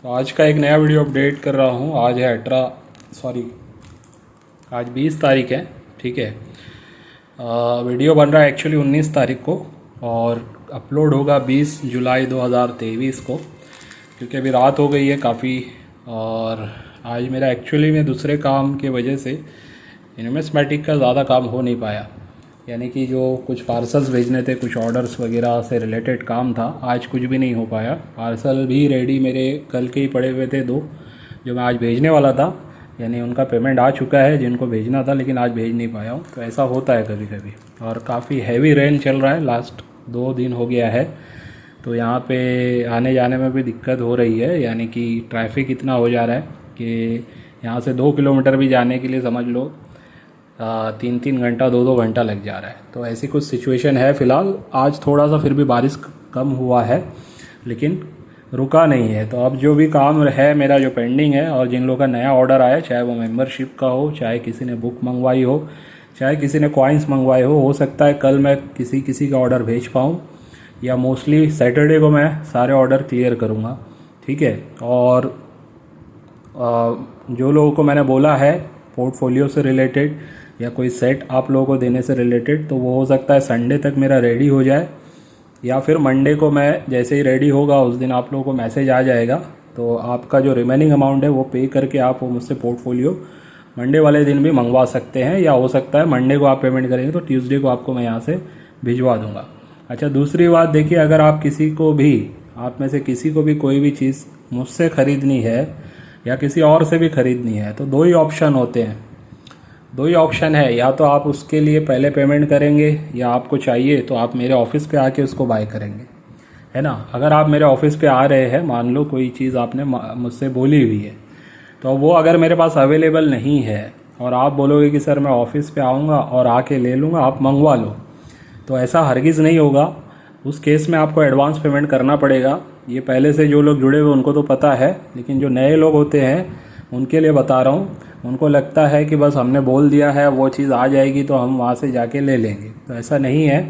तो आज का एक नया वीडियो अपडेट कर रहा हूँ। आज है आज 20 तारीख है। ठीक है। वीडियो बन रहा है एक्चुअली 19 तारीख को और अपलोड होगा 20 जुलाई 2023 को, क्योंकि अभी रात हो गई है काफ़ी। और आज मेरा एक्चुअली में दूसरे काम के वजह से न्यूमिस्मैटिक का ज़्यादा काम हो नहीं पाया, यानी कि जो कुछ पार्सल्स भेजने थे, कुछ ऑर्डर्स वगैरह से रिलेटेड काम था, आज कुछ भी नहीं हो पाया। पार्सल भी रेडी मेरे कल के ही पड़े हुए थे दो, जो मैं आज भेजने वाला था, यानी उनका पेमेंट आ चुका है जिनको भेजना था, लेकिन आज भेज नहीं पाया हूँ। तो ऐसा होता है कभी कभी। और काफ़ी हैवी रेन चल रहा है, लास्ट 2 दिन हो गया है, तो यहाँ पे आने जाने में भी दिक्कत हो रही है। यानी कि ट्रैफिक इतना हो जा रहा है कि यहाँ से 2 किलोमीटर भी जाने के लिए समझ लो 3-3 घंटा 2-2 घंटा लग जा रहा है। तो ऐसी कुछ सिचुएशन है फ़िलहाल। आज थोड़ा सा फिर भी बारिश कम हुआ है, लेकिन रुका नहीं है। तो अब जो भी काम है मेरा जो पेंडिंग है, और जिन लोगों का नया ऑर्डर आया, चाहे वो मेंबरशिप का हो, चाहे किसी ने बुक मंगवाई हो, चाहे किसी ने कॉइन्स मंगवाए हो सकता है कल मैं किसी का ऑर्डर भेज पाऊँ, या मोस्टली सैटरडे को मैं सारे ऑर्डर क्लियर करूँगा। ठीक है। और जो लोगों को मैंने बोला है पोर्टफोलियो से रिलेटेड या कोई सेट आप लोगों को देने से रिलेटेड, तो वो हो सकता है संडे तक मेरा रेडी हो जाए, या फिर मंडे को मैं जैसे ही रेडी होगा उस दिन आप लोगों को मैसेज आ जाएगा। तो आपका जो रिमेनिंग अमाउंट है वो पे करके आप वो मुझसे पोर्टफोलियो मंडे वाले दिन भी मंगवा सकते हैं, या हो सकता है मंडे को आप पेमेंट करेंगे तो ट्यूसडे को आपको मैं यहाँ से भिजवा दूँगा। अच्छा, दूसरी बात देखिए, अगर आप किसी को भी, आप में से किसी को भी कोई भी चीज़ मुझसे ख़रीदनी है या किसी और से भी ख़रीदनी है, तो दो ही ऑप्शन होते हैं, दो ही ऑप्शन है। या तो आप उसके लिए पहले पेमेंट करेंगे, या आपको चाहिए तो आप मेरे ऑफिस पे आके उसको बाय करेंगे, है ना। अगर आप मेरे ऑफिस पे आ रहे हैं, मान लो कोई चीज़ आपने मुझसे बोली हुई है, तो वो अगर मेरे पास अवेलेबल नहीं है और आप बोलोगे कि सर मैं ऑफिस पे आऊँगा और आके ले लूँगा, आप मंगवा लो, तो ऐसा हरगिज़ नहीं होगा। उस केस में आपको एडवांस पेमेंट करना पड़ेगा। ये पहले से जो लोग जुड़े हुए उनको तो पता है, लेकिन जो नए लोग होते हैं उनके लिए बता रहा हूँ। उनको लगता है कि बस हमने बोल दिया है वो चीज़ आ जाएगी तो हम वहाँ से जाके ले लेंगे, तो ऐसा नहीं है।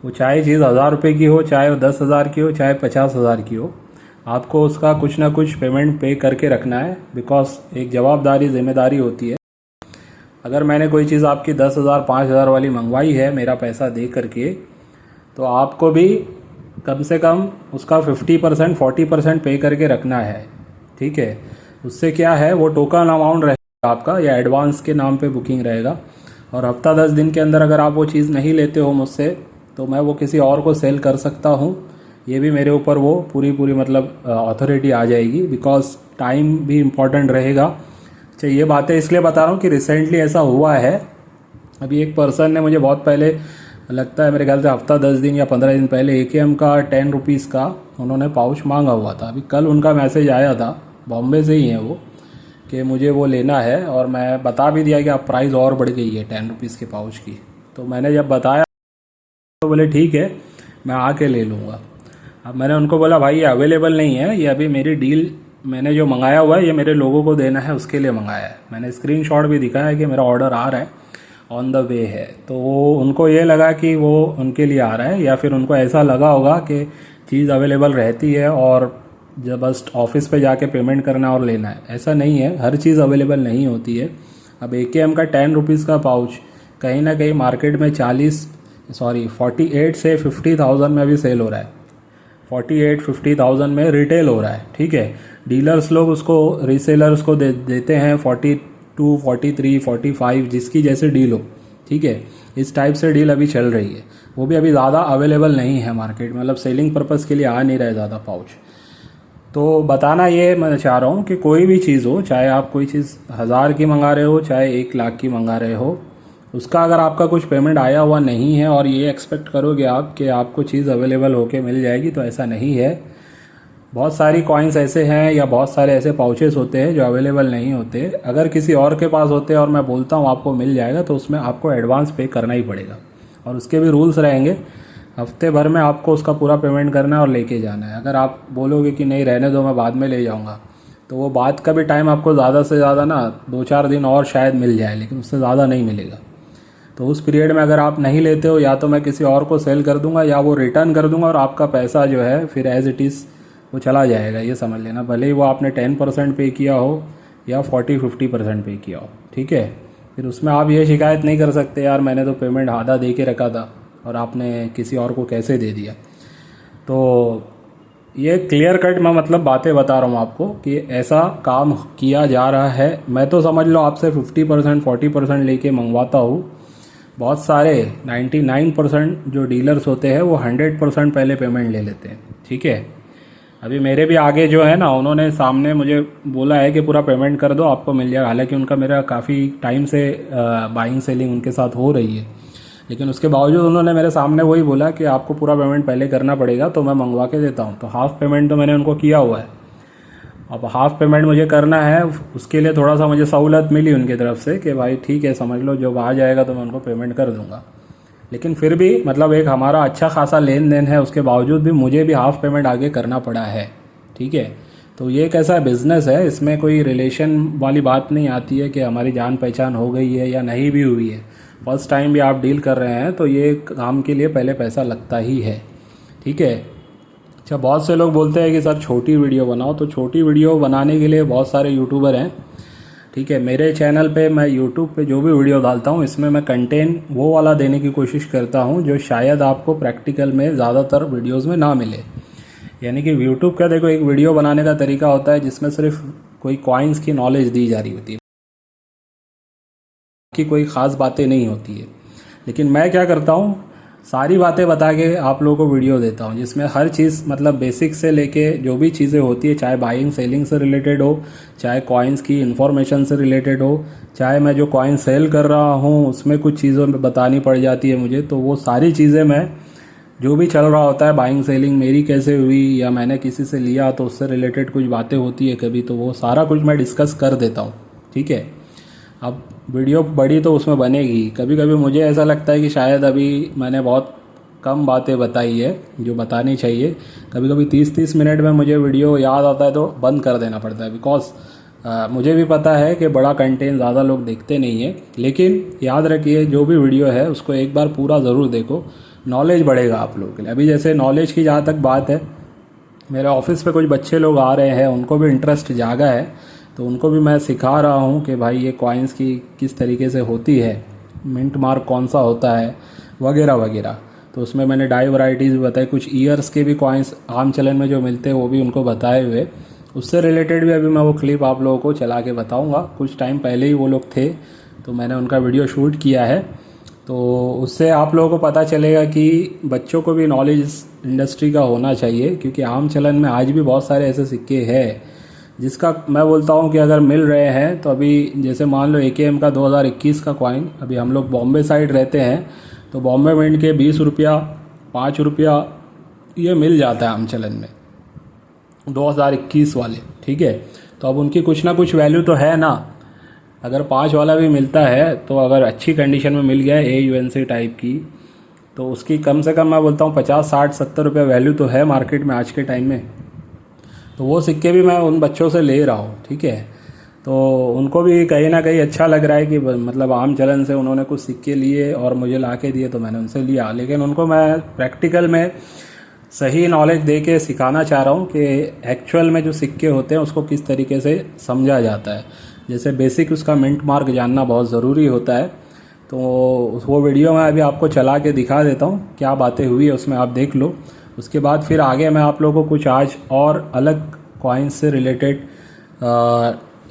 वो चाहे चीज़ 1000 रुपये की हो, चाहे वो 10,000 की हो, चाहे 50,000 की हो, आपको उसका कुछ ना कुछ पेमेंट पे करके रखना है। बिकॉज एक जवाबदारी, जिम्मेदारी होती है। अगर मैंने कोई चीज़ आपकी 10,000 5,000 वाली मंगवाई है मेरा पैसा दे करके, तो आपको भी कम से कम उसका 50% 40% पे करके रखना है। ठीक है। उससे क्या है, वो टोकन अमाउंट रहेगा आपका, या एडवांस के नाम पे बुकिंग रहेगा। और हफ्ता 10 दिन के अंदर अगर आप वो चीज़ नहीं लेते हो मुझसे, तो मैं वो किसी और को सेल कर सकता हूँ। ये भी मेरे ऊपर वो पूरी मतलब अथॉरिटी आ जाएगी, बिकॉज टाइम भी इम्पॉर्टेंट रहेगा। अच्छा, ये बातें इसलिए बता रहा हूँ कि रिसेंटली ऐसा हुआ है। अभी एक पर्सन ने मुझे बहुत पहले, लगता है मेरे ख्याल से हफ्ता 10 दिन या 15 दिन पहले, AKM का 10 रुपीज़ का उन्होंने पाउच मांगा हुआ था। अभी कल उनका मैसेज आया था, बॉम्बे से ही है वो, कि मुझे वो लेना है। और मैं बता भी दिया कि अब प्राइस और बढ़ गई है 10 रुपीज़ के पाउच की। तो मैंने जब बताया तो बोले ठीक है मैं आके ले लूँगा। अब मैंने उनको बोला भाई ये अवेलेबल नहीं है, ये अभी मेरी डील, मैंने जो मंगाया हुआ है ये मेरे लोगों को देना है, उसके लिए मंगाया है। मैंने स्क्रीनशॉट भी दिखाया है कि मेरा ऑर्डर आ रहा है, ऑन द वे है। तो वो उनको ये लगा कि वो उनके लिए आ रहा है, या फिर उनको ऐसा लगा होगा कि चीज़ अवेलेबल रहती है और जब बस ऑफिस पे जाके पेमेंट करना और लेना है। ऐसा नहीं है, हर चीज़ अवेलेबल नहीं होती है। अब AKM का 10 रुपीज़ का पाउच कहीं ना कहीं मार्केट में 48 से 50,000 में भी सेल हो रहा है। 48-50,000 में रिटेल हो रहा है। ठीक है। डीलर्स लोग उसको रीसेलर्स को देते हैं 42, 43, 45, जिसकी जैसे डील हो। ठीक है। इस टाइप से डील अभी चल रही है। वो भी अभी ज़्यादा अवेलेबल नहीं है मार्केट में, मतलब सेलिंग पर्पज़ के लिए आ नहीं रहे ज़्यादा पाउच। तो बताना ये मैं चाह रहा हूँ कि कोई भी चीज़ हो, चाहे आप कोई चीज़ 1000 की मंगा रहे हो, चाहे 1 लाख की मंगा रहे हो, उसका अगर आपका कुछ पेमेंट आया हुआ नहीं है और ये एक्सपेक्ट करोगे आप कि आपको चीज़ अवेलेबल होके मिल जाएगी, तो ऐसा नहीं है। बहुत सारी कॉइन्स ऐसे हैं या बहुत सारे ऐसे पाउचेस होते हैं जो अवेलेबल नहीं होते। अगर किसी और के पास होते हैं और मैं बोलता हूँ आपको मिल जाएगा, तो उसमें आपको एडवांस पे करना ही पड़ेगा, और उसके भी रूल्स रहेंगे। हफ्ते भर में आपको उसका पूरा पेमेंट करना है और लेके जाना है। अगर आप बोलोगे कि नहीं रहने दो मैं बाद में ले जाऊँगा, तो वो बात का भी टाइम आपको ज़्यादा से ज़्यादा ना 2-4 दिन और शायद मिल जाए, लेकिन उससे ज़्यादा नहीं मिलेगा। तो उस पीरियड में अगर आप नहीं लेते हो, या तो मैं किसी और को सेल कर दूंगा या वो रिटर्न कर दूंगा, और आपका पैसा जो है फिर एज इट इज़ वो चला जाएगा, ये समझ लेना, भले ही वो आपने 10% पे किया हो या 40-50% पे किया हो, ठीक है। फिर उसमें आप ये शिकायत नहीं कर सकते यार मैंने तो पेमेंट आधा दे के रखा था और आपने किसी और को कैसे दे दिया। तो ये क्लियर कट मैं मतलब बातें बता रहा हूँ आपको कि ऐसा काम किया जा रहा है। मैं तो समझ लो आपसे 50% 40% लेके मंगवाता हूँ। बहुत सारे 99% जो डीलर्स होते हैं वो 100% पहले पेमेंट ले लेते हैं, ठीक है। अभी मेरे भी आगे जो है ना, उन्होंने सामने मुझे बोला है कि पूरा पेमेंट कर दो आपको मिल जाएगा। हालांकि उनका मेरा काफ़ी टाइम से बाइंग सेलिंग उनके साथ हो रही है, लेकिन उसके बावजूद उन्होंने मेरे सामने वही बोला कि आपको पूरा पेमेंट पहले करना पड़ेगा, तो मैं मंगवा के देता हूँ। तो हाफ़ पेमेंट तो मैंने उनको किया हुआ है, अब हाफ़ पेमेंट मुझे करना है। उसके लिए थोड़ा सा मुझे सहूलत मिली उनकी तरफ से कि भाई ठीक है समझ लो जब आ जाएगा तो मैं उनको पेमेंट कर दूँगा। लेकिन फिर भी मतलब एक हमारा अच्छा खासा लेन देन है, उसके बावजूद भी मुझे भी हाफ़ पेमेंट आगे करना पड़ा है, ठीक है। तो ये एक ऐसा बिज़नेस है, इसमें कोई रिलेशन वाली बात नहीं आती है कि हमारी जान पहचान हो गई है या नहीं भी हुई है। फर्स्ट टाइम भी आप डील कर रहे हैं तो ये काम के लिए पहले पैसा लगता ही है, ठीक है। अच्छा, बहुत से लोग बोलते हैं कि सर छोटी वीडियो बनाओ, तो छोटी वीडियो बनाने के लिए बहुत सारे यूट्यूबर हैं, ठीक है। मेरे चैनल पे मैं यूट्यूब पे जो भी वीडियो डालता हूँ इसमें मैं कंटेंट वो वाला देने की कोशिश करता हूँ जो शायद आपको प्रैक्टिकल में ज़्यादातर वीडियोस में ना मिले। यानी कि यूट्यूब का देखो एक वीडियो बनाने का तरीका होता है जिसमें सिर्फ कोई कॉइन्स की नॉलेज दी जा रही होती है कि कोई ख़ास बातें नहीं होती है। लेकिन मैं क्या करता हूँ, सारी बातें बता के आप लोगों को वीडियो देता हूँ जिसमें हर चीज़ मतलब बेसिक से लेके जो भी चीज़ें होती है, चाहे बाइंग सेलिंग से रिलेटेड हो, चाहे कॉइन्स की इन्फॉर्मेशन से रिलेटेड हो, चाहे मैं जो कॉइन सेल कर रहा हूँ उसमें कुछ चीज़ों में बतानी पड़ जाती है मुझे, तो वो सारी चीज़ें मैं जो भी चल रहा होता है बाइंग सेलिंग मेरी कैसे हुई या मैंने किसी से लिया तो उससे रिलेटेड कुछ बातें होती है कभी, तो वो सारा कुछ मैं डिस्कस कर देता हूँ, ठीक है। अब वीडियो बड़ी तो उसमें बनेगी, कभी कभी मुझे ऐसा लगता है कि शायद अभी मैंने बहुत कम बातें बताई है जो बतानी चाहिए। कभी कभी 30-30 मिनट में मुझे वीडियो याद आता है तो बंद कर देना पड़ता है, बिकॉज मुझे भी पता है कि बड़ा कंटेंट ज़्यादा लोग देखते नहीं है। लेकिन याद रखिए जो भी वीडियो है उसको एक बार पूरा ज़रूर देखो, नॉलेज बढ़ेगा आप लोगों के लिए। अभी जैसे नॉलेज की जहाँ तक बात है, मेरे ऑफिस पे कुछ बच्चे लोग आ रहे हैं, उनको भी इंटरेस्ट जागा है, तो उनको भी मैं सिखा रहा हूँ कि भाई ये कॉइन्स की किस तरीके से होती है, मिंट मार्क कौन सा होता है वगैरह वगैरह। तो उसमें मैंने डाई वैराइटीज़ भी बताई, कुछ ईयर्स के भी कॉइन्स आम चलन में जो मिलते हैं वो भी उनको बताए हुए। उससे रिलेटेड भी अभी मैं वो क्लिप आप लोगों को चला के बताऊँगा। कुछ टाइम पहले ही वो लोग थे तो मैंने उनका वीडियो शूट किया है, तो उससे आप लोगों को पता चलेगा कि बच्चों को भी नॉलेज इंडस्ट्री का होना चाहिए। क्योंकि आम चलन में आज भी बहुत सारे ऐसे सिक्के हैं जिसका मैं बोलता हूँ कि अगर मिल रहे हैं तो अभी जैसे मान लो AKM का 2021 का कॉइन, अभी हम लोग बॉम्बे साइड रहते हैं तो बॉम्बे मिंट के 20 रुपया 5 रुपया ये मिल जाता है आम चलन में 2021 वाले, ठीक है। तो अब उनकी कुछ ना कुछ वैल्यू तो है ना। अगर 5 वाला भी मिलता है तो अगर अच्छी कंडीशन में मिल गया है AUNC टाइप की, तो उसकी कम से कम मैं बोलता हूँ 50 60 70 रुपये वैल्यू तो है मार्केट में आज के टाइम में। तो वो सिक्के भी मैं उन बच्चों से ले रहा हूँ, ठीक है। तो उनको भी कहीं ना कहीं अच्छा लग रहा है कि मतलब आम चलन से उन्होंने कुछ सिक्के लिए और मुझे ला के दिए तो मैंने उनसे लिया। लेकिन उनको मैं प्रैक्टिकल में सही नॉलेज दे के सिखाना चाह रहा हूँ कि एक्चुअल में जो सिक्के होते हैं उसको किस तरीके से समझा जाता है। जैसे बेसिक उसका मिंट मार्क जानना बहुत ज़रूरी होता है। तो वो वीडियो मैं अभी आपको चला के दिखा देता हूँ, क्या बातें हुई है उसमें आप देख लो। उसके बाद फिर आगे मैं आप लोगों को कुछ आज और अलग कॉइन्स से रिलेटेड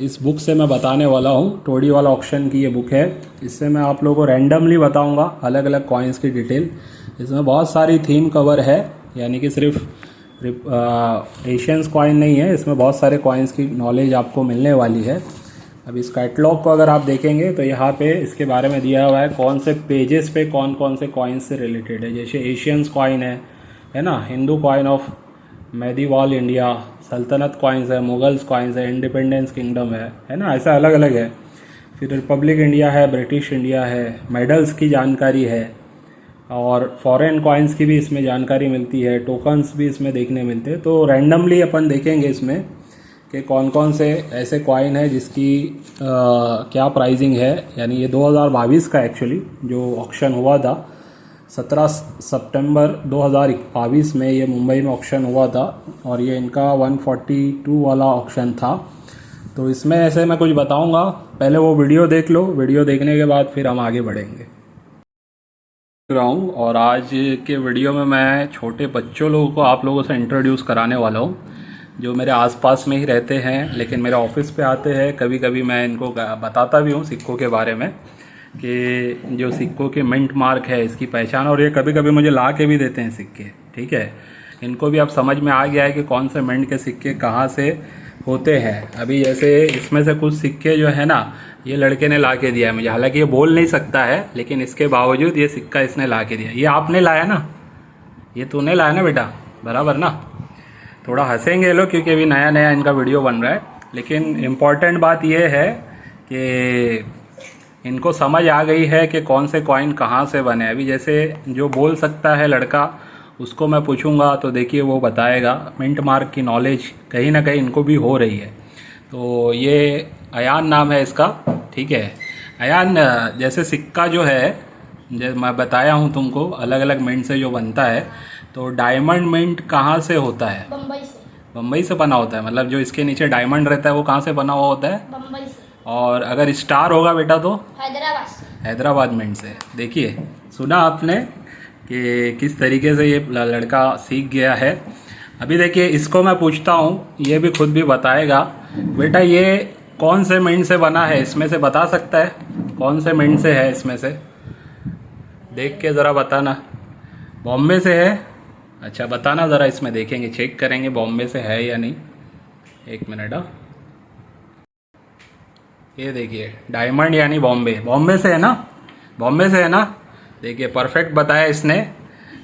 इस बुक से मैं बताने वाला हूँ। टोडी वाला ऑक्शन की ये बुक है, इससे मैं आप लोगों को रैंडमली बताऊँगा अलग अलग कॉइन्स की डिटेल। इसमें बहुत सारी थीम कवर है, यानी कि सिर्फ एशियंस कॉइन नहीं है, इसमें बहुत सारे कॉइन्स की नॉलेज आपको मिलने वाली है। अब इस कैटलॉग को अगर आप देखेंगे तो यहाँ पे इसके बारे में दिया हुआ है कौन से पेजेस पे कौन कौन से कॉइन्स से रिलेटेड है। जैसे एशियंस कॉइन है ना, हिंदू कॉइन ऑफ मेदीवाल इंडिया, सल्तनत कॉइन्स है, मुगल्स कॉइन्स है, इंडिपेंडेंस किंगडम है ना, ऐसा अलग अलग है। फिर रिपब्लिक इंडिया है, ब्रिटिश इंडिया है, मेडल्स की जानकारी है और फॉरेन कॉइन्स की भी इसमें जानकारी मिलती है, टोकन्स भी इसमें देखने मिलते हैं। तो रैंडमली अपन देखेंगे इसमें कि कौन कौन से ऐसे कॉइन है जिसकी क्या प्राइसिंग है। यानी ये 2022 का एक्चुअली जो ऑक्शन हुआ था 17 सितंबर 2022 में ये मुंबई में ऑक्शन हुआ था और ये इनका 142 वाला ऑक्शन था। तो इसमें ऐसे मैं कुछ बताऊंगा, पहले वो वीडियो देख लो, वीडियो देखने के बाद फिर हम आगे बढ़ेंगे। और आज के वीडियो में मैं छोटे बच्चों लोगों को आप लोगों से इंट्रोड्यूस कराने वाला हूँ, जो मेरे आसपास में ही रहते हैं लेकिन मेरे ऑफिस पे आते हैं। कभी कभी मैं इनको बताता भी हूँ सिक्कों के बारे में कि जो सिक्कों के मिंट मार्क है इसकी पहचान, और ये कभी कभी मुझे ला के भी देते हैं सिक्के। ठीक है, इनको भी अब समझ में आ गया है कि कौन से मिंट के सिक्के कहाँ से होते हैं। अभी जैसे इसमें से कुछ सिक्के जो है ना, ये लड़के ने ला के दिया है मुझे, हालांकि ये बोल नहीं सकता है लेकिन इसके बावजूद ये सिक्का इसने ला के दिया। ये आपने लाया ना, ये तूने लाया ना बेटा, बराबर ना। थोड़ा हंसेंगे लोग क्योंकि अभी नया नया इनका वीडियो बन रहा है, लेकिन इम्पॉर्टेंट बात ये है कि इनको समझ आ गई है कि कौन से कॉइन कहाँ से बने। अभी जैसे जो बोल सकता है लड़का, उसको मैं पूछूंगा तो देखिए वो बताएगा। मिंट मार्क की नॉलेज कहीं ना कहीं इनको भी हो रही है। तो ये अयान नाम है इसका। ठीक है अयान, जैसे सिक्का जो है, जैसे मैं बताया हूँ तुमको अलग अलग मिंट से जो बनता है, तो डायमंड मिंट कहाँ से होता है? बम्बई से। बम्बई से बना होता है, मतलब जो इसके नीचे डायमंड रहता है वो कहाँ से बना हुआ होता है? बम्बई से। और अगर स्टार होगा बेटा तो हैदराबाद से। हैदराबाद मिंट से। देखिए सुना आपने कि किस तरीके से ये लड़का सीख गया है। अभी देखिए इसको मैं पूछता हूँ, ये भी खुद भी बताएगा। बेटा ये कौन से मिंट से बना है, इसमें से बता सकता है कौन से मिंट से है? इसमें से देख के ज़रा बताना। बॉम्बे से है? अच्छा बताना ज़रा, इसमें देखेंगे, चेक करेंगे बॉम्बे से है या नहीं। एक मिनट। ये देखिए डायमंड यानी बॉम्बे, बॉम्बे से है ना, बॉम्बे से है ना। देखिए परफेक्ट बताया इसने।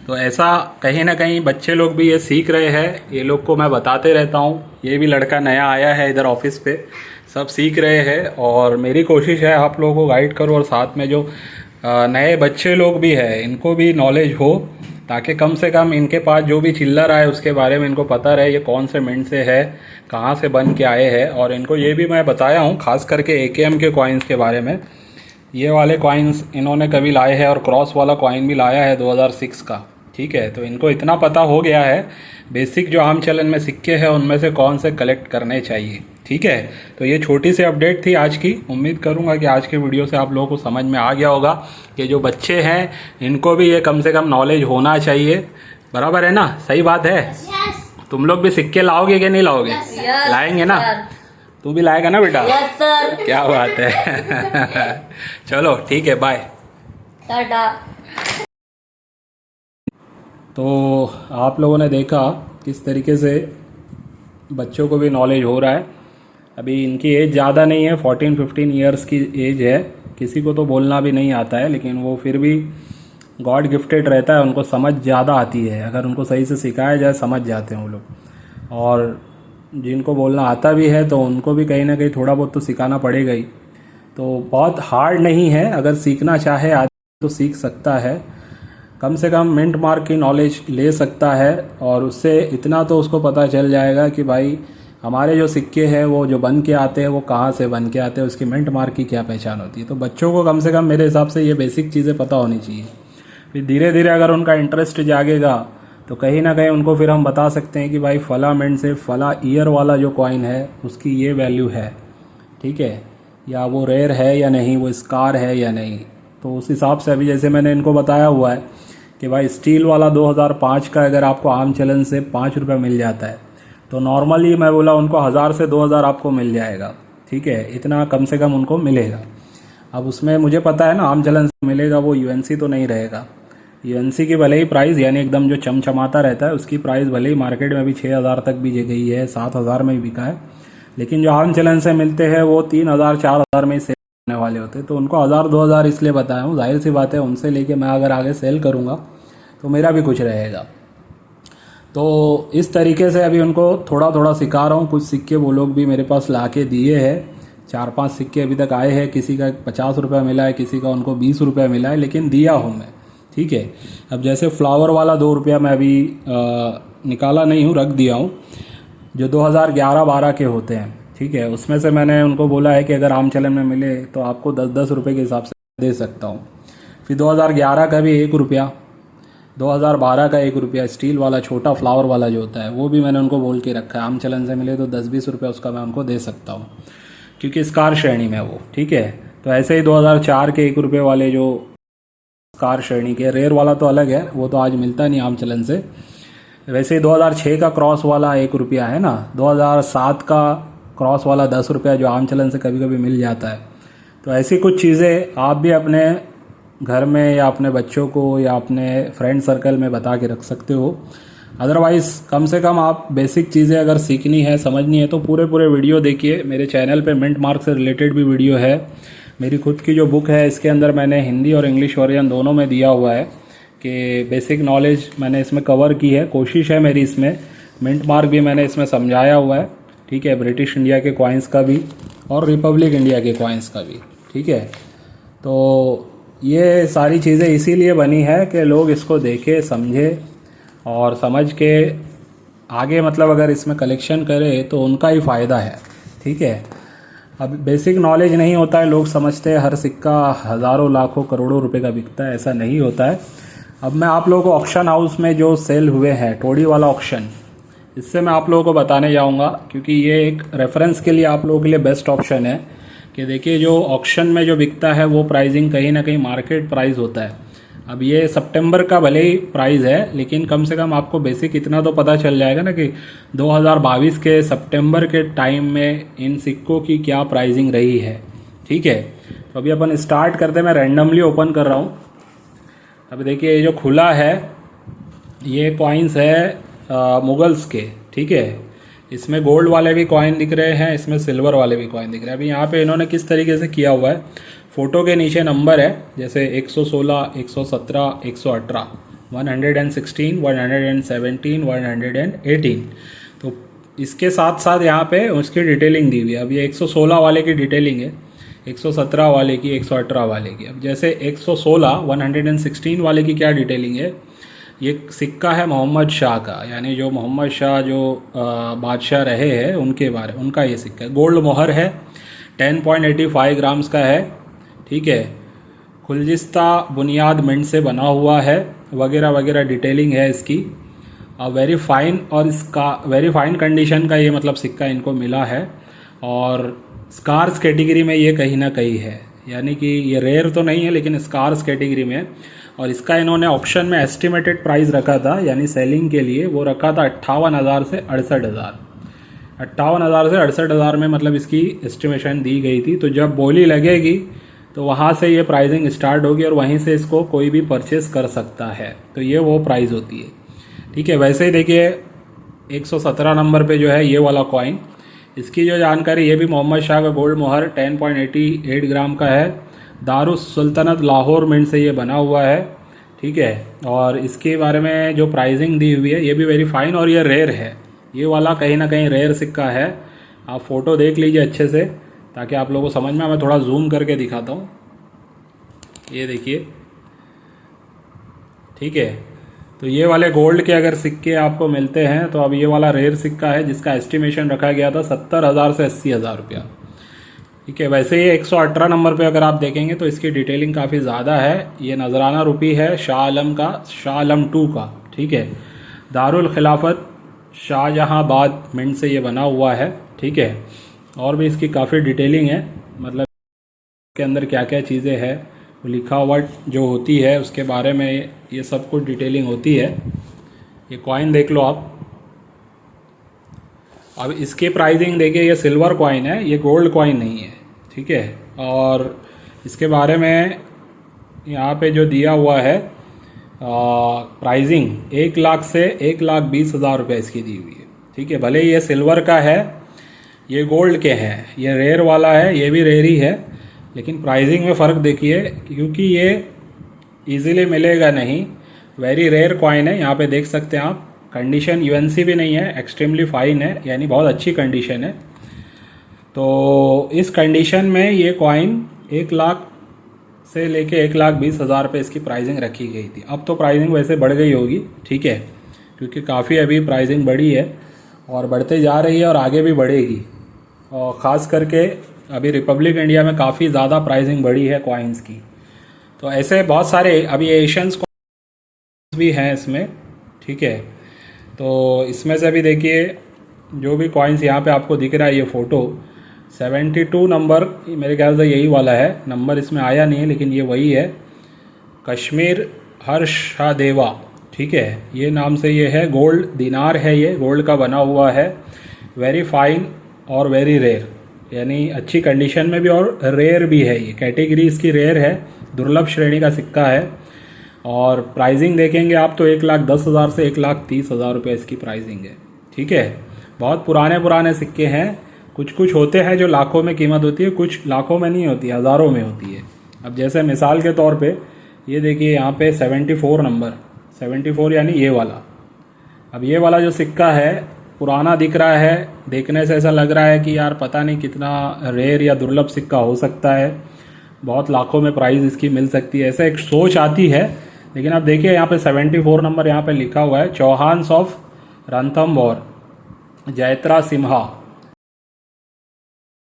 तो ऐसा कहीं ना कहीं बच्चे लोग भी ये सीख रहे हैं, ये लोग को मैं बताते रहता हूँ। ये भी लड़का नया आया है इधर ऑफिस पे, सब सीख रहे हैं और मेरी कोशिश है आप लोगों को गाइड करूँ, और साथ में जो नए बच्चे लोग भी हैं इनको भी नॉलेज हो, ताकि कम से कम इनके पास जो भी चिल्लर आए उसके बारे में इनको पता रहे ये कौन से मिंट से है, कहाँ से बन के आए हैं। और इनको ये भी मैं बताया हूँ खास करके AKM के कॉइन्स के बारे में। ये वाले कॉइन्स इन्होंने कभी लाए हैं और क्रॉस वाला कॉइन भी लाया है 2006 का। ठीक है, तो इनको इतना पता हो गया है बेसिक जो आम चलन में सिक्के हैं उनमें से कौन से कलेक्ट करने चाहिए। ठीक है, तो ये छोटी सी अपडेट थी आज की। उम्मीद करूंगा कि आज के वीडियो से आप लोगों को समझ में आ गया होगा कि जो बच्चे हैं इनको भी ये कम से कम नॉलेज होना चाहिए। बराबर है ना, सही बात है। तुम लोग भी सिक्के लाओगे कि नहीं लाओगे? लाएंगे ना? तू भी लाएगा ना बेटा? Yes sir. क्या बात है। चलो ठीक है, बाय टाटा। तो आप लोगों ने देखा किस तरीके से बच्चों को भी नॉलेज हो रहा है। अभी इनकी एज ज़्यादा नहीं है, 14-15 ईयर्स की एज है। किसी को तो बोलना भी नहीं आता है, लेकिन वो फिर भी गॉड गिफ्टेड रहता है, उनको समझ ज़्यादा आती है। अगर उनको सही से सिखाया जाए समझ जाते हैं वो लोग। और जिनको बोलना आता भी है तो उनको भी कहीं ना कहीं थोड़ा बहुत तो सिखाना पड़ेगा ही। तो बहुत हार्ड नहीं है, अगर सीखना चाहे आदमी तो सीख सकता है। कम से कम मिंट मार्क की नॉलेज ले सकता है और उससे इतना तो उसको पता चल जाएगा कि भाई हमारे जो सिक्के हैं वो जो बन के आते हैं वो कहाँ से बन के आते हैं, उसकी मिंट मार्क की क्या पहचान होती है। तो बच्चों को कम से कम मेरे हिसाब से ये बेसिक चीज़ें पता होनी चाहिए। फिर धीरे धीरे अगर उनका इंटरेस्ट जागेगा तो कहीं ना कहीं उनको फिर हम बता सकते हैं कि भाई फला मिंट से फला ईयर वाला जो कॉइन है उसकी ये वैल्यू है। ठीक है, या वो रेयर है या नहीं, वो स्कार है या नहीं। तो उस हिसाब से अभी जैसे मैंने इनको बताया हुआ है कि भाई स्टील वाला 2005 का अगर आपको आम चलन से 5 रुपये मिल जाता है तो नॉर्मली मैं बोला उनको 1000 से 2000 आपको मिल जाएगा। ठीक है, इतना कम से कम उनको मिलेगा। अब उसमें मुझे पता है ना आम चलन से मिलेगा, वो UNC तो नहीं रहेगा। UNC की भले ही प्राइस यानी एकदम जो चमचमाता रहता है उसकी प्राइस भले ही मार्केट में भी 6000 तक भी गई है, 7000 में भी बिका है, लेकिन जो आम चलन से मिलते हैं वो 3000-4000 में ही सेल होने वाले होते हैं। तो उनको 1000-2000 इसलिए बताया हूँ, जाहिर सी बात है उनसे लेके मैं अगर आगे सेल करूँगा तो मेरा भी कुछ रहेगा। तो इस तरीके से अभी उनको थोड़ा थोड़ा सिखा रहा हूँ। कुछ सिक्के वो लोग भी मेरे पास ला के दिए हैं, 4-5 सिक्के अभी तक आए हैं। किसी का 50 रुपये मिला है, किसी का उनको 20 रुपये मिला है, लेकिन दिया हूँ मैं। ठीक है, अब जैसे फ्लावर वाला 2 रुपया मैं अभी निकाला नहीं हूँ, रख दिया हूँ, जो 2011-12 के होते हैं। ठीक है, उसमें से मैंने उनको बोला है कि अगर आम चलन में मिले तो आपको 10-10 रुपये के हिसाब से दे सकता हूँ। फिर 2011 का भी 1 रुपया, 2012 का 1 रुपया स्टील वाला छोटा फ्लावर वाला जो होता है वो भी मैंने उनको बोल के रखा है, आम चलन से मिले तो 10-20 रुपये उसका मैं उनको दे सकता हूँ, क्योंकि स्कार श्रेणी में वो, ठीक है। तो ऐसे ही 2004 के 1 रुपये वाले जो स्कार श्रेणी के, रेयर वाला तो अलग है, वो तो आज मिलता नहीं आम चलन से। वैसे ही 2006 का क्रॉस वाला 1 रुपया है ना, 2007 का क्रॉस वाला 10 रुपया जो आम चलन से कभी कभी मिल जाता है। तो ऐसी कुछ चीज़ें आप भी अपने घर में या अपने बच्चों को या अपने फ्रेंड सर्कल में बता के रख सकते हो। अदरवाइज़ कम से कम आप बेसिक चीज़ें अगर सीखनी है, समझनी है, तो पूरे वीडियो देखिए। मेरे चैनल पे मिंट मार्क से रिलेटेड भी वीडियो है। मेरी खुद की जो बुक है इसके अंदर मैंने हिंदी और इंग्लिश वर्जन दोनों में दिया हुआ है कि बेसिक नॉलेज मैंने इसमें कवर की है। कोशिश है मेरी इसमें, मिंट मार्क भी मैंने इसमें समझाया हुआ है, ठीक है, ब्रिटिश इंडिया के कॉइन्स का भी और रिपब्लिक इंडिया के कॉइन्स का भी, ठीक है। तो ये सारी चीज़ें इसीलिए बनी है कि लोग इसको देखें, समझे और समझ के आगे मतलब अगर इसमें कलेक्शन करें तो उनका ही फ़ायदा है, ठीक है। अब बेसिक नॉलेज नहीं होता है, लोग समझते हैं हर सिक्का हज़ारों लाखों करोड़ों रुपए का बिकता है, ऐसा नहीं होता है। अब मैं आप लोगों को ऑक्शन हाउस में जो सेल हुए हैं टोडी वाला ऑक्शन, इससे मैं आप लोगों को बताने जाऊंगा, क्योंकि ये एक रेफरेंस के लिए आप लोगों के लिए बेस्ट ऑप्शन है कि देखिए जो ऑक्शन में जो बिकता है वो प्राइसिंग कहीं ना कहीं मार्केट प्राइस होता है। अब ये सितंबर का भले ही प्राइस है, लेकिन कम से कम आपको बेसिक इतना तो पता चल जाएगा ना कि 2022 के सितंबर के टाइम में इन सिक्कों की क्या प्राइसिंग रही है, ठीक है। तो अभी अपन स्टार्ट करते हैं, मैं रैंडमली ओपन कर रहा हूँ। अभी देखिए ये जो खुला है ये कॉइन्स है मुगल्स के, ठीक है। इसमें गोल्ड वाले भी कॉइन दिख रहे हैं, इसमें सिल्वर वाले भी कॉइन दिख रहे हैं। अभी यहाँ पे इन्होंने किस तरीके से किया हुआ है, फ़ोटो के नीचे नंबर है, जैसे 116, 117, 118, 116, 117, 118। तो इसके साथ साथ यहाँ पे उसकी डिटेलिंग दी हुई है। अब ये 116 वाले की डिटेलिंग है, 117 वाले की, 118 वाले की। अब जैसे 116, 116 वाले की क्या डिटेलिंग है, ये सिक्का है मोहम्मद शाह का, यानी जो मोहम्मद शाह जो बादशाह रहे हैं उनका ये सिक्का है। गोल्ड मोहर है, 10.85 ग्राम्स का है, ठीक है। खुलजिस्ता बुनियाद मिंट से बना हुआ है, वगैरह वगैरह डिटेलिंग है इसकी। वेरी फाइन, और इसका वेरी फाइन कंडीशन का ये मतलब सिक्का इनको मिला है, और स्कार्स कैटेगरी में ये कहीं ना कहीं है, यानी कि ये रेयर तो नहीं है लेकिन स्कार्स कैटेगरी में है। और इसका इन्होंने ऑप्शन में एस्टिमेटेड प्राइस रखा था, यानी सेलिंग के लिए वो रखा था 58,000 से 68,000। 58,000 से 68,000 में मतलब इसकी एस्टिमेशन दी गई थी। तो जब बोली लगेगी तो वहाँ से ये प्राइसिंग स्टार्ट होगी और वहीं से इसको कोई भी परचेस कर सकता है, तो ये वो प्राइस होती है, ठीक है। वैसे ही देखिए 117 नंबर पे जो है ये वाला कॉइन, इसकी जो जानकारी, ये भी मोहम्मद शाह का गोल्ड मोहर 10.88 ग्राम का है, दारुस सुल्तानत लाहौर मिंट से ये बना हुआ है, ठीक है। और इसके बारे में जो प्राइसिंग दी हुई है ये भी वेरी फाइन, और ये रेयर है, ये वाला कहीं ना कहीं रेयर सिक्का है। आप फ़ोटो देख लीजिए अच्छे से ताकि आप लोगों को समझ में। मैं थोड़ा जूम करके दिखाता हूँ, ये देखिए, ठीक है। तो ये वाले गोल्ड के अगर सिक्के आपको मिलते हैं तो अब ये वाला रेयर सिक्का है जिसका एस्टिमेशन रखा गया था 70,000 से 80,000 रुपया, ठीक है। वैसे ये 118 नंबर पे अगर आप देखेंगे तो इसकी डिटेलिंग काफ़ी ज़्यादा है। ये नजराना रुपी है शाह आलम का, शाह आलम 2 का, ठीक है। दारुल खिलाफत शाहजहांबाद मिंट से ये बना हुआ है, ठीक है। और भी इसकी काफ़ी डिटेलिंग है, मतलब के अंदर क्या क्या चीज़ें हैं लिखा हुआ जो होती है उसके बारे में ये सब कुछ डिटेलिंग होती है। ये कॉइन देख लो आप। अब इसकी प्राइसिंग देखिए, ये सिल्वर कॉइन है, ये गोल्ड कॉइन नहीं है, ठीक है। और इसके बारे में यहाँ पे जो दिया हुआ है प्राइसिंग 1 लाख से 1,20,000 रुपये इसकी दी हुई है, ठीक है। भले ये सिल्वर का है, ये गोल्ड के हैं, ये रेयर वाला है, ये भी रेयर ही है, लेकिन प्राइसिंग में फ़र्क देखिए, क्योंकि ये इजीली मिलेगा नहीं, वेरी रेयर कॉइन है। यहाँ पे देख सकते हैं आप, कंडीशन यूएनसी भी नहीं है, एक्सट्रीमली फाइन है, यानी बहुत अच्छी कंडीशन है। तो इस कंडीशन में ये कॉइन 1 लाख से लेके 1,20,000 रुपये इसकी प्राइसिंग रखी गई थी। अब तो प्राइसिंग वैसे बढ़ गई होगी, ठीक है, क्योंकि काफ़ी अभी प्राइसिंग बढ़ी है और बढ़ते जा रही है और आगे भी बढ़ेगी। और ख़ास करके अभी रिपब्लिक इंडिया में काफ़ी ज़्यादा प्राइसिंग बढ़ी है कॉइन्स की। तो ऐसे बहुत सारे अभी एशियंस भी हैं इसमें, ठीक है। तो इसमें से भी देखिए जो भी कॉइन्स यहाँ पे आपको दिख रहा है, ये फ़ोटो 72 नंबर मेरे ख्याल से यही वाला है, नंबर इसमें आया नहीं है लेकिन ये वही है, कश्मीर हर्षादेवा, ठीक है, ये नाम से ये है। गोल्ड दिनार है, ये गोल्ड का बना हुआ है, वेरी फाइन और वेरी रेयर, यानी अच्छी कंडीशन में भी और रेयर भी है। ये कैटेगरी इसकी रेयर है, दुर्लभ श्रेणी का सिक्का है। और प्राइसिंग देखेंगे आप तो 1,10,000 से 1,30,000 रुपये इसकी प्राइसिंग है, ठीक है। बहुत पुराने सिक्के हैं, कुछ कुछ होते हैं जो लाखों में कीमत होती है, कुछ लाखों में नहीं होती, हज़ारों में होती है। अब जैसे मिसाल के तौर पे ये देखिए यहाँ पे 74 नंबर, 74 यानी ये वाला। अब ये वाला जो सिक्का है पुराना दिख रहा है, देखने से ऐसा लग रहा है कि यार पता नहीं कितना रेयर या दुर्लभ सिक्का हो सकता है, बहुत लाखों में प्राइस इसकी मिल सकती है, ऐसे एक सोच आती है। लेकिन आप देखिए यहाँ पे 74 नंबर यहाँ पे लिखा हुआ है, चौहान्स ऑफ रणथंबोर, जयत्रा सिम्हा,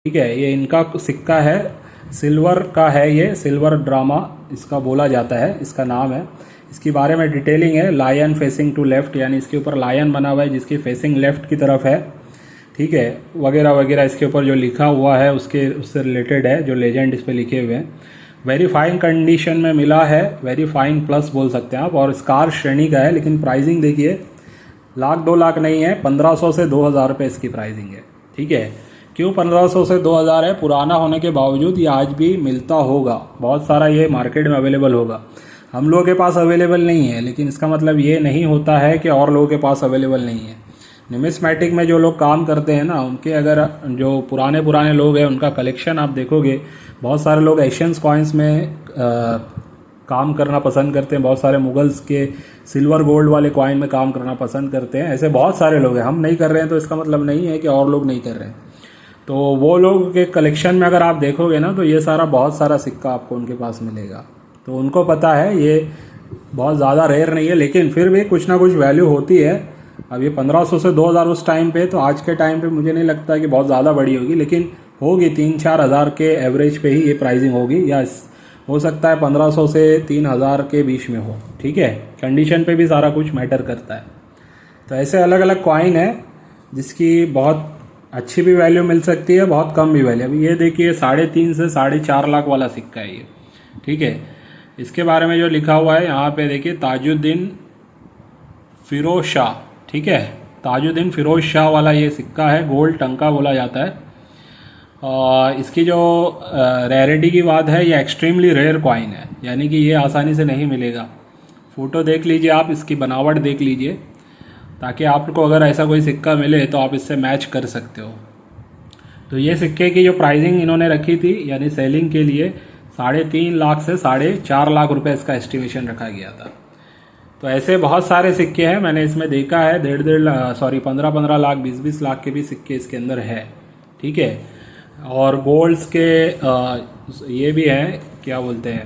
ठीक है। ये इनका सिक्का है, सिल्वर का है, ये सिल्वर ड्रामा इसका बोला जाता है, इसका नाम है। इसके बारे में डिटेलिंग है, लायन फेसिंग टू लेफ्ट, यानी इसके ऊपर लायन बना हुआ है जिसकी फेसिंग लेफ्ट की तरफ है, ठीक है, वगैरह वगैरह। इसके ऊपर जो लिखा हुआ है उससे रिलेटेड है, जो लेजेंड इस पर लिखे हुए हैं। वेरी फाइन कंडीशन में मिला है, वेरी फाइन प्लस बोल सकते हैं आप, और स्कार श्रेणी का है। लेकिन प्राइसिंग देखिए 1,00,000 2 लाख नहीं है, 1,500 से 2,000 रुपये इसकी प्राइसिंग है, ठीक है। क्यों 1,500 से 2,000 है? पुराना होने के बावजूद ये आज भी मिलता होगा, बहुत सारा ये मार्केट में अवेलेबल होगा। हम लोगों के पास अवेलेबल नहीं है, लेकिन इसका मतलब ये नहीं होता है कि और लोगों के पास अवेलेबल नहीं है। न्यूमिस्मैटिक में जो लोग काम करते हैं ना, उनके अगर जो पुराने लोग हैं उनका कलेक्शन आप देखोगे, बहुत सारे लोग एशियंस कॉइन्स में काम करना पसंद करते हैं, बहुत सारे मुगल्स के सिल्वर गोल्ड वाले कॉइन में काम करना पसंद करते हैं, ऐसे बहुत सारे लोग हैं। हम नहीं कर रहे हैं तो इसका मतलब नहीं है कि और लोग नहीं कर रहे हैं। तो वो लोग के कलेक्शन में अगर आप देखोगे ना, तो ये सारा बहुत सारा सिक्का आपको उनके पास मिलेगा। तो उनको पता है ये बहुत ज़्यादा रेयर नहीं है, लेकिन फिर भी कुछ ना कुछ वैल्यू होती है। अब ये 1,500 से 2,000 उस टाइम पे, तो आज के टाइम पे मुझे नहीं लगता कि बहुत ज़्यादा बड़ी होगी, लेकिन होगी 3-4 हज़ार के एवरेज पे ही ये प्राइसिंग होगी, या हो सकता है 1,500 से 3,000 के बीच में हो, ठीक है। कंडीशन पे भी सारा कुछ मैटर करता है। तो ऐसे अलग अलग कॉइन है जिसकी बहुत अच्छी भी वैल्यू मिल सकती है, बहुत कम भी वैल्यू। अभी ये देखिए 3.5 से 4.5 लाख वाला सिक्का है ये, ठीक है। इसके बारे में जो लिखा हुआ है यहाँ पे देखिए, ताजुद्दीन फिरोज शाह, ठीक है, ताजुद्दीन फिरोज शाह वाला ये सिक्का है, गोल्ड टंका बोला जाता है। और इसकी जो रेयरिटी की बात है, ये एक्सट्रीमली रेयर कॉइन है, यानी कि ये आसानी से नहीं मिलेगा। फ़ोटो देख लीजिए आप, इसकी बनावट देख लीजिए, ताकि आपको अगर ऐसा कोई सिक्का मिले तो आप इससे मैच कर सकते हो। तो ये सिक्के की जो प्राइसिंग इन्होंने रखी थी, यानी सेलिंग के लिए 3.5 लाख से 4.5 लाख रुपए इसका एस्टिमेशन रखा गया था। तो ऐसे बहुत सारे सिक्के हैं, मैंने इसमें देखा है 15-15 लाख 20-20 लाख के भी सिक्के इसके अंदर है, ठीक है। और गोल्ड्स के ये भी हैं, क्या बोलते हैं,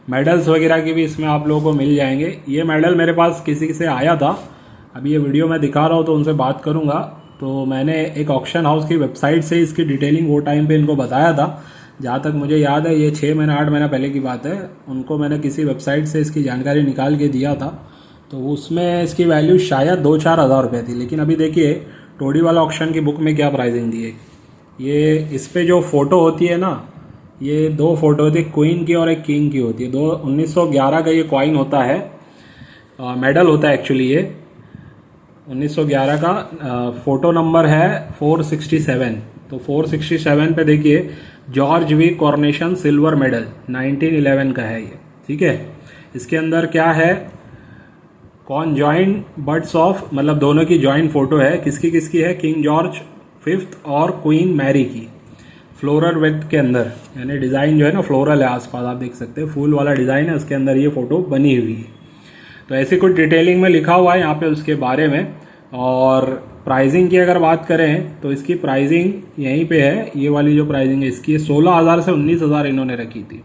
मेडल्स वगैरह की भी इसमें आप लोगों को मिल जाएंगे। ये मेडल मेरे पास किसी से आया था, अभी ये वीडियो मैं दिखा रहा हूँ तो उनसे बात करूँगा। तो मैंने एक ऑक्शन हाउस की वेबसाइट से इसकी डिटेलिंग वो टाइम पे इनको बताया था, जहाँ तक मुझे याद है ये 6 महीना 8 महीना पहले की बात है। उनको मैंने किसी वेबसाइट से इसकी जानकारी निकाल के दिया था, तो उसमें इसकी वैल्यू शायद 2-4 हज़ार रुपये थी। लेकिन अभी देखिए टोडी वाला ऑक्शन की बुक में क्या प्राइसिंग दी है। ये इस पर जो फ़ोटो होती है ना, ये 2 फोटो होती है, क्वीन की और एक किंग की होती है। 1911 का ये कॉइन होता है, मेडल होता है एक्चुअली। ये 1911 का फ़ोटो नंबर है 467। तो 467 पे देखिए, George we coronation silver medal 1911 का है ये, ठीक है। इसके अंदर क्या है, कॉन्जॉइंट बर्ड्स ऑफ, मतलब दोनों की जॉइंट फोटो है। किसकी किसकी है, किंग जॉर्ज 5th और क्वीन मैरी की, फ्लोरल वेट के अंदर, यानी डिज़ाइन जो है ना फ्लोरल है, आसपास आप देख सकते हैं फूल वाला डिज़ाइन है, उसके अंदर ये फ़ोटो बनी हुई है। तो ऐसी कुछ डिटेलिंग में लिखा हुआ है यहाँ पे उसके बारे में। और प्राइसिंग की अगर बात करें तो इसकी प्राइसिंग यहीं पे है, ये वाली जो प्राइसिंग है इसकी 16,000 से 19,000 इन्होंने रखी थी।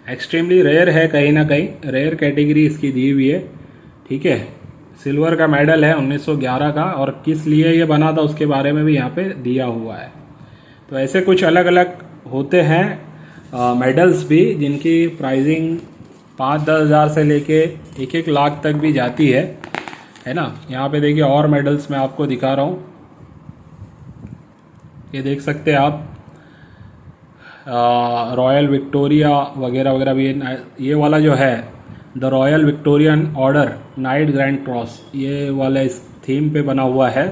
एक्सट्रीमली रेयर है, कहीं ना कहीं रेयर कैटेगरी इसकी दी हुई है, ठीक है। सिल्वर का मेडल है 1911 का, और किस लिए ये बना था उसके बारे में भी यहाँ पे दिया हुआ है। तो ऐसे कुछ अलग अलग होते हैं मेडल्स भी, जिनकी प्राइसिंग 5-10 हज़ार से लेके 1-1 लाख तक भी जाती है ना। यहाँ पे देखिए और मेडल्स मैं आपको दिखा रहा हूँ, ये देख सकते हैं आप, रॉयल विक्टोरिया वगैरह वगैरह भी। ये वाला जो है the royal Victorian order night grand cross, ये वाला इस थीम पे बना हुआ है।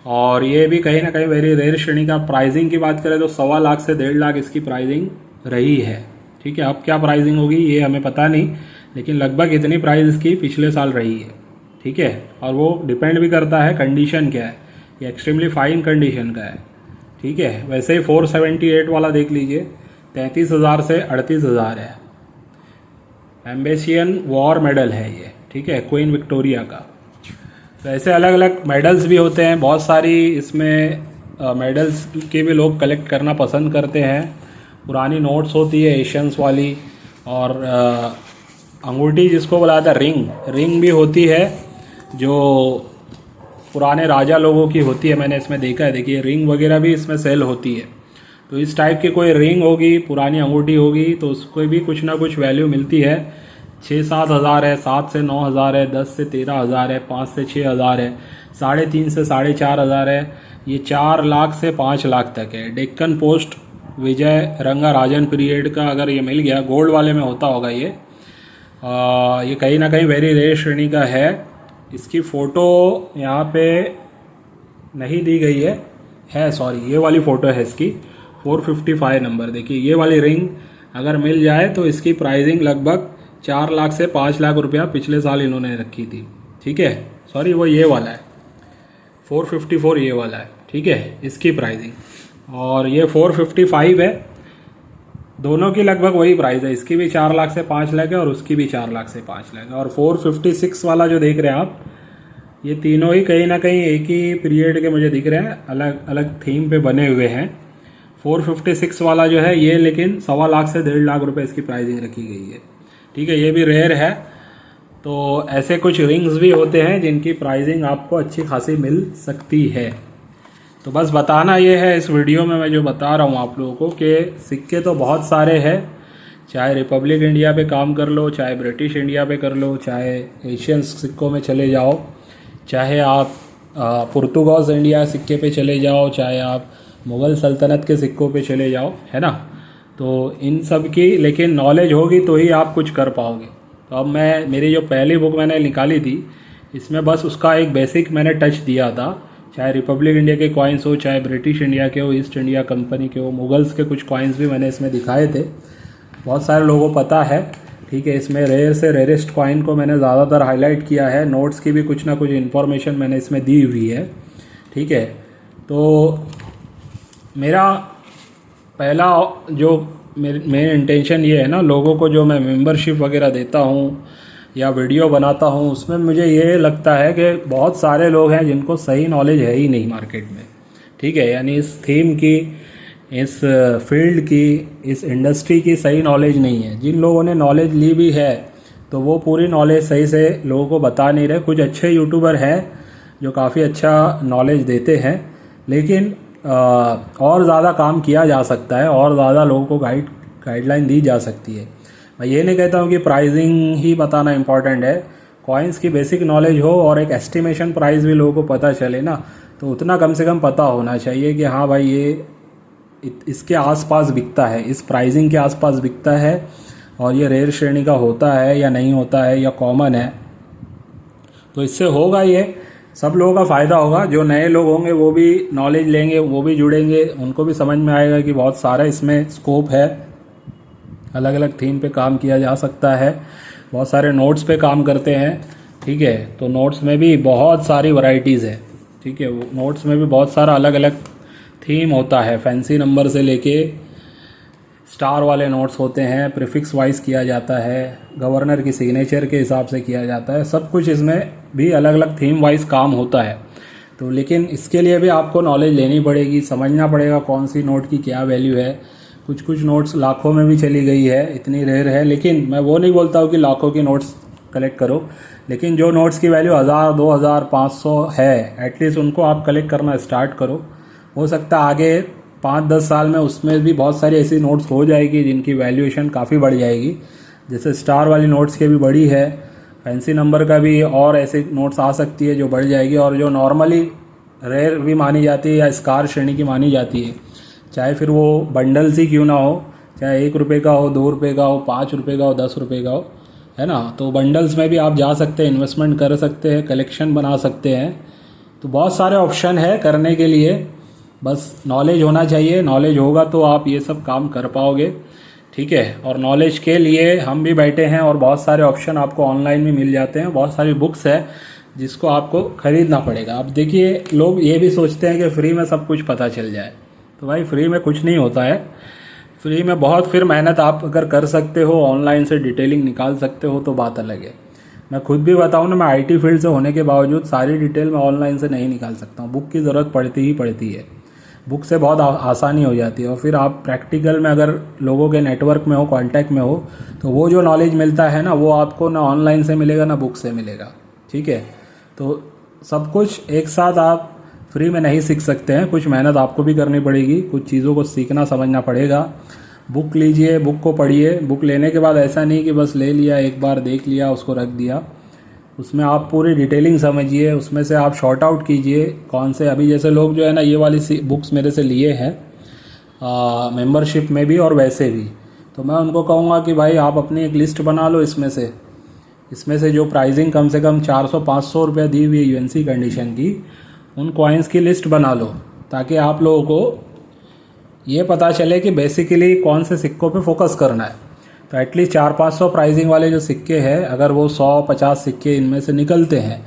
और ये भी कहीं ना कहीं वेरी रेयर श्रेणी का। प्राइसिंग की बात करें तो 1.25 लाख से 1.5 लाख इसकी प्राइसिंग रही है। ठीक है, अब क्या प्राइसिंग होगी ये हमें पता नहीं, लेकिन लगभग इतनी प्राइस इसकी पिछले साल रही है। ठीक है, और वो डिपेंड भी करता है कंडीशन क्या है, ये एक्सट्रीमली फाइन कंडीशन का है। ठीक है, वैसे ही 478 वाला देख लीजिए, 33,000 से 38,000 है। एम्बेसियन वॉर मेडल है ये। ठीक है, क्वीन विक्टोरिया का। तो ऐसे अलग अलग मेडल्स भी होते हैं बहुत सारी। इसमें मेडल्स के भी लोग कलेक्ट करना पसंद करते हैं। पुरानी नोट्स होती है एशियंस वाली, और अंगूठी जिसको बुलाया था रिंग भी होती है, जो पुराने राजा लोगों की होती है। मैंने इसमें देखा है, देखिए रिंग वगैरह भी इसमें सेल होती है। तो इस टाइप की कोई रिंग होगी, पुरानी अंगूठी होगी, तो उसको भी कुछ ना कुछ वैल्यू मिलती है। 6-7 हज़ार है, 7 से 9 हज़ार है, 10 से 13 हज़ार है, 5 से 6 हज़ार है, 3.5 से 4.5 हज़ार है, ये 4 लाख से 5 लाख तक है। डेक्कन पोस्ट विजय रंगा राजन पीरियड का अगर ये मिल गया, गोल्ड वाले में होता होगा ये कहीं ना कहीं वेरी रेयर श्रेणी का है। इसकी फ़ोटो यहाँ पे नहीं दी गई है सॉरी, ये वाली फ़ोटो है इसकी, 455 नंबर। देखिए ये वाली रिंग अगर मिल जाए तो इसकी प्राइसिंग लगभग 4 लाख से 5 लाख रुपया पिछले साल इन्होंने रखी थी। ठीक है, सॉरी वो ये वाला है 454, ये वाला है। ठीक है, इसकी प्राइसिंग, और ये 455 है। दोनों की लगभग वही प्राइस है, इसकी भी 4 लाख से 5 लाख है और उसकी भी 4 लाख से 5 लाख है। और 456 वाला जो देख रहे हैं आप, ये तीनों ही कहीं ना कहीं एक ही पीरियड के मुझे दिख रहे हैं, अलग अलग थीम पे बने हुए हैं। 456 वाला जो है ये लेकिन 1.25 लाख से 1.5 लाख रुपए इसकी प्राइसिंग रखी गई है। ठीक है, ये भी रेयर है। तो ऐसे कुछ रिंग्स भी होते हैं जिनकी प्राइसिंग आपको अच्छी खासी मिल सकती है। तो बस बताना ये है इस वीडियो में मैं जो बता रहा हूँ आप लोगों को, कि सिक्के तो बहुत सारे हैं, चाहे रिपब्लिक इंडिया पे काम कर लो, चाहे ब्रिटिश इंडिया पे कर लो, चाहे एशियन सिक्कों में चले जाओ, चाहे आप पुर्तगाल इंडिया सिक्के पे चले जाओ, चाहे आप मुग़ल सल्तनत के सिक्कों पे चले जाओ, है ना। तो इन सब की लेकिन नॉलेज होगी तो ही आप कुछ कर पाओगे। तो अब मेरी जो पहली बुक मैंने निकाली थी, इसमें बस उसका एक बेसिक मैंने टच दिया था। चाहे रिपब्लिक इंडिया के कॉइन्स हो, चाहे ब्रिटिश इंडिया के हो, ईस्ट इंडिया कंपनी के हो, मुगल्स के कुछ कॉइन्स भी मैंने इसमें दिखाए थे। बहुत सारे लोगों को पता है। ठीक है, इसमें रेयर से रेयरेस्ट कॉइन को मैंने ज़्यादातर हाईलाइट किया है। नोट्स की भी कुछ ना कुछ इन्फॉर्मेशन मैंने इसमें दी हुई है। ठीक है, तो मेरा पहला जो मेन इंटेंशन ये है ना, लोगों को जो मैं मेंबरशिप वगैरह देता हूँ या वीडियो बनाता हूँ, उसमें मुझे ये लगता है कि बहुत सारे लोग हैं जिनको सही नॉलेज है ही नहीं मार्केट में। ठीक है, यानी इस थीम की, इस फील्ड की, इस इंडस्ट्री की सही नॉलेज नहीं है। जिन लोगों ने नॉलेज ली भी है तो वो पूरी नॉलेज सही से लोगों को बता नहीं रहे। कुछ अच्छे यूट्यूबर हैं जो काफ़ी अच्छा नॉलेज देते हैं, लेकिन और ज़्यादा काम किया जा सकता है, और ज़्यादा लोगों को गाइडलाइन दी जा सकती है। मैं ये नहीं कहता हूँ कि प्राइसिंग ही बताना इम्पॉर्टेंट है। कॉइन्स की बेसिक नॉलेज हो और एक एस्टिमेशन प्राइस भी लोगों को पता चले ना, तो उतना कम से कम पता होना चाहिए कि हाँ भाई ये इसके आसपास बिकता है, इस प्राइसिंग के आसपास बिकता है, और ये रेयर श्रेणी का होता है या नहीं होता है या कॉमन है। तो इससे होगा ये सब लोगों का फ़ायदा होगा। जो नए लोग होंगे वो भी नॉलेज लेंगे, वो भी जुड़ेंगे, उनको भी समझ में आएगा कि बहुत सारा इसमें स्कोप है, अलग अलग थीम पे काम किया जा सकता है। बहुत सारे नोट्स पे काम करते हैं। ठीक है, तो नोट्स में भी बहुत सारी वैरायटीज़ है। ठीक है, वो नोट्स में भी बहुत सारा अलग अलग थीम होता है, फैंसी नंबर से लेके स्टार वाले नोट्स होते हैं, प्रीफिक्स वाइज किया जाता है, गवर्नर की सिग्नेचर के हिसाब से किया जाता है, सब कुछ इसमें भी अलग अलग थीम वाइज काम होता है। तो लेकिन इसके लिए भी आपको नॉलेज लेनी पड़ेगी, समझना पड़ेगा कौन सी नोट की क्या वैल्यू है। कुछ नोट्स लाखों में भी चली गई है, इतनी रेयर है। लेकिन मैं वो नहीं बोलता हूँ कि लाखों की नोट्स कलेक्ट करो, लेकिन जो नोट्स की वैल्यू 1000, 2000, 500 है, एटलीस्ट उनको आप कलेक्ट करना स्टार्ट करो। हो सकता है आगे 5-10 साल में उसमें भी बहुत सारी ऐसी नोट्स हो जाएगी जिनकी वैल्यूएशन काफ़ी बढ़ जाएगी। जैसे स्टार वाली नोट्स की भी बड़ी है, फैंसी नंबर का भी और ऐसे नोट्स आ सकती है जो बढ़ जाएगी, और जो नॉर्मली रेयर भी मानी जाती है या स्कार श्रेणी की मानी जाती है, चाहे फिर वो बंडल्स ही क्यों ना हो, चाहे 1 रुपये का हो, 2 रुपये का हो, 5 रुपये का हो, 10 रुपये का हो, है ना। तो बंडल्स में भी आप जा सकते हैं, इन्वेस्टमेंट कर सकते हैं, कलेक्शन बना सकते हैं। तो बहुत सारे ऑप्शन है करने के लिए, बस नॉलेज होना चाहिए। नॉलेज होगा तो आप ये सब काम कर पाओगे, ठीक है। और नॉलेज के लिए हम भी बैठे हैं, और बहुत सारे ऑप्शन आपको ऑनलाइन भी मिल जाते हैं, बहुत सारी बुक्स है जिसको आपको ख़रीदना पड़ेगा। अब देखिए, लोग ये भी सोचते हैं कि फ्री में सब कुछ पता चल जाए, तो भाई फ्री में कुछ नहीं होता है। फ्री में बहुत फिर मेहनत आप अगर कर सकते हो, ऑनलाइन से डिटेलिंग निकाल सकते हो तो बात अलग है। मैं खुद भी बताऊँ ना, मैं आईटी फील्ड से होने के बावजूद सारी डिटेल मैं ऑनलाइन से नहीं निकाल सकता हूँ। बुक की ज़रूरत पड़ती ही पड़ती है, बुक से बहुत आसानी हो जाती है। और फिर आप प्रैक्टिकल में अगर लोगों के नेटवर्क में हो, कांटेक्ट में हो, तो वो जो नॉलेज मिलता है ना, वो आपको ना ऑनलाइन से मिलेगा ना बुक से मिलेगा, ठीक है। तो सब कुछ एक साथ आप फ्री में नहीं सीख सकते हैं, कुछ मेहनत आपको भी करनी पड़ेगी, कुछ चीज़ों को सीखना समझना पड़ेगा। बुक लीजिए, बुक को पढ़िए। बुक लेने के बाद ऐसा नहीं कि बस ले लिया, एक बार देख लिया, उसको रख दिया। उसमें आप पूरी डिटेलिंग समझिए, उसमें से आप शॉर्ट आउट कीजिए कौन से, अभी जैसे लोग जो है ना ये वाली बुक्स मेरे से लिए हैं मेंबरशिप में भी और वैसे भी, तो मैं उनको कहूँगा कि भाई आप अपनी एक लिस्ट बना लो। इसमें से जो प्राइसिंग कम से कम 400-500 रुपये दी हुई है यूएनसी कंडीशन की, उन कॉइन्स की लिस्ट बना लो, ताकि आप लोगों को ये पता चले कि बेसिकली कौन से सिक्कों पे फोकस करना है। तो एटलीस्ट 400-500 प्राइसिंग वाले जो सिक्के हैं, अगर वो 100-50 सिक्के इनमें से निकलते हैं,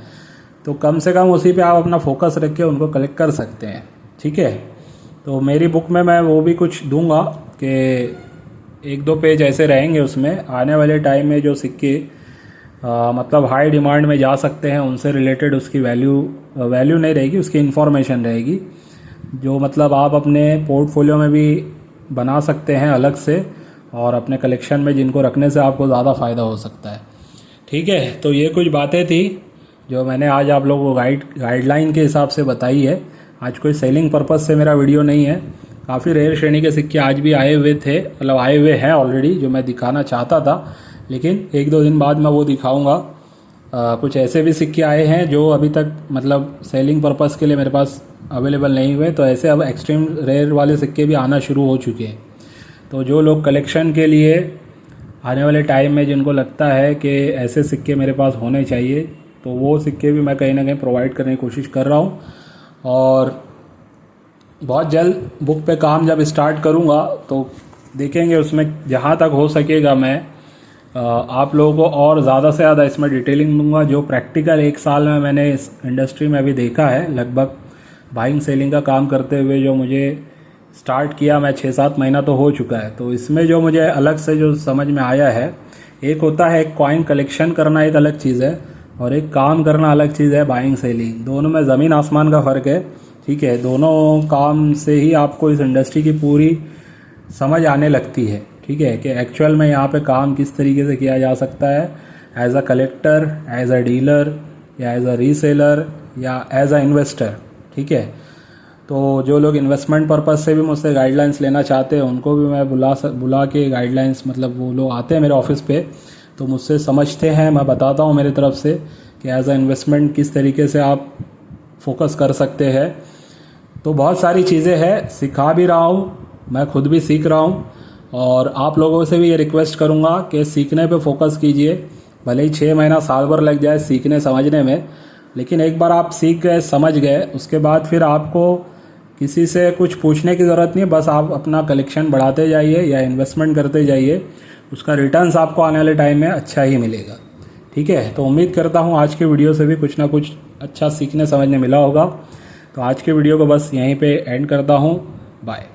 तो कम से कम उसी पे आप अपना फोकस रख के उनको कलेक्ट कर सकते हैं, ठीक है। तो मेरी बुक में मैं वो भी कुछ दूंगा कि 1-2 पेज ऐसे रहेंगे, उसमें आने वाले टाइम में जो सिक्के मतलब हाई डिमांड में जा सकते हैं, उनसे रिलेटेड उसकी वैल्यू नहीं रहेगी, उसकी इन्फॉर्मेशन रहेगी, जो मतलब आप अपने पोर्टफोलियो में भी बना सकते हैं अलग से, और अपने कलेक्शन में जिनको रखने से आपको ज़्यादा फ़ायदा हो सकता है, ठीक है। तो ये कुछ बातें थी जो मैंने आज आप लोगों को गाइडलाइन के हिसाब से बताई है। आज कोई सेलिंग पर्पज़ से मेरा वीडियो नहीं है। काफ़ी रेयर श्रेणी के सिक्के आज भी आए हुए थे, मतलब आए हुए हैं ऑलरेडी, जो मैं दिखाना चाहता था, लेकिन 1-2 दिन बाद मैं वो दिखाऊंगा। कुछ ऐसे भी सिक्के आए हैं जो अभी तक मतलब सेलिंग पर्पज़ के लिए मेरे पास अवेलेबल नहीं हुए, तो ऐसे अब एक्सट्रीम रेयर वाले सिक्के भी आना शुरू हो चुके हैं। तो जो लोग कलेक्शन के लिए आने वाले टाइम में जिनको लगता है कि ऐसे सिक्के मेरे पास होने चाहिए, तो वो सिक्के भी मैं कहीं ना कहीं प्रोवाइड करने की कोशिश कर रहा हूँ। और बहुत जल्द बुक पे काम जब स्टार्ट करूँगा तो देखेंगे, उसमें जहाँ तक हो सकेगा मैं आप लोगों को और ज़्यादा से ज़्यादा इसमें डिटेलिंग दूंगा। जो प्रैक्टिकल 1 साल में मैंने इस इंडस्ट्री में अभी देखा है, लगभग बाइंग सेलिंग का काम करते हुए, जो मुझे स्टार्ट किया मैं 6-7 महीना तो हो चुका है। तो इसमें जो मुझे अलग से जो समझ में आया है, एक होता है एक कॉइन कलेक्शन करना एक अलग चीज़ है, और एक काम करना अलग चीज़ है बाइंग सेलिंग। दोनों में ज़मीन आसमान का फ़र्क है, ठीक है। दोनों काम से ही आपको इस इंडस्ट्री की पूरी समझ आने लगती है, ठीक है, कि एक्चुअल में यहाँ पे काम किस तरीके से किया जा सकता है, as a collector, as a dealer, या एज अ रीसेलर, या एज अ इन्वेस्टर, ठीक है। तो जो लोग इन्वेस्टमेंट पर्पज़ से भी मुझसे गाइडलाइंस लेना चाहते हैं, उनको भी मैं बुला के गाइडलाइंस, मतलब वो लोग आते हैं मेरे ऑफिस पे, तो मुझसे समझते हैं, मैं बताता हूँ मेरी तरफ से कि एज अ इन्वेस्टमेंट किस तरीके से आप फोकस कर सकते हैं। तो बहुत सारी चीज़ें हैं, सिखा भी रहा हूँ, मैं खुद भी सीख रहा हूँ, और आप लोगों से भी ये रिक्वेस्ट करूँगा कि सीखने पे फोकस कीजिए। भले ही 6 महीना साल भर लग जाए सीखने समझने में, लेकिन एक बार आप सीख गए, समझ गए, उसके बाद फिर आपको किसी से कुछ पूछने की ज़रूरत नहीं, बस आप अपना कलेक्शन बढ़ाते जाइए या इन्वेस्टमेंट करते जाइए, उसका रिटर्न्स आपको आने वाले टाइम में अच्छा ही मिलेगा, ठीक है। तो उम्मीद करता हूँ आज के वीडियो से भी कुछ ना कुछ अच्छा सीखने समझने मिला होगा। तो आज के वीडियो को बस यहीं पे एंड करता हूँ, बाय।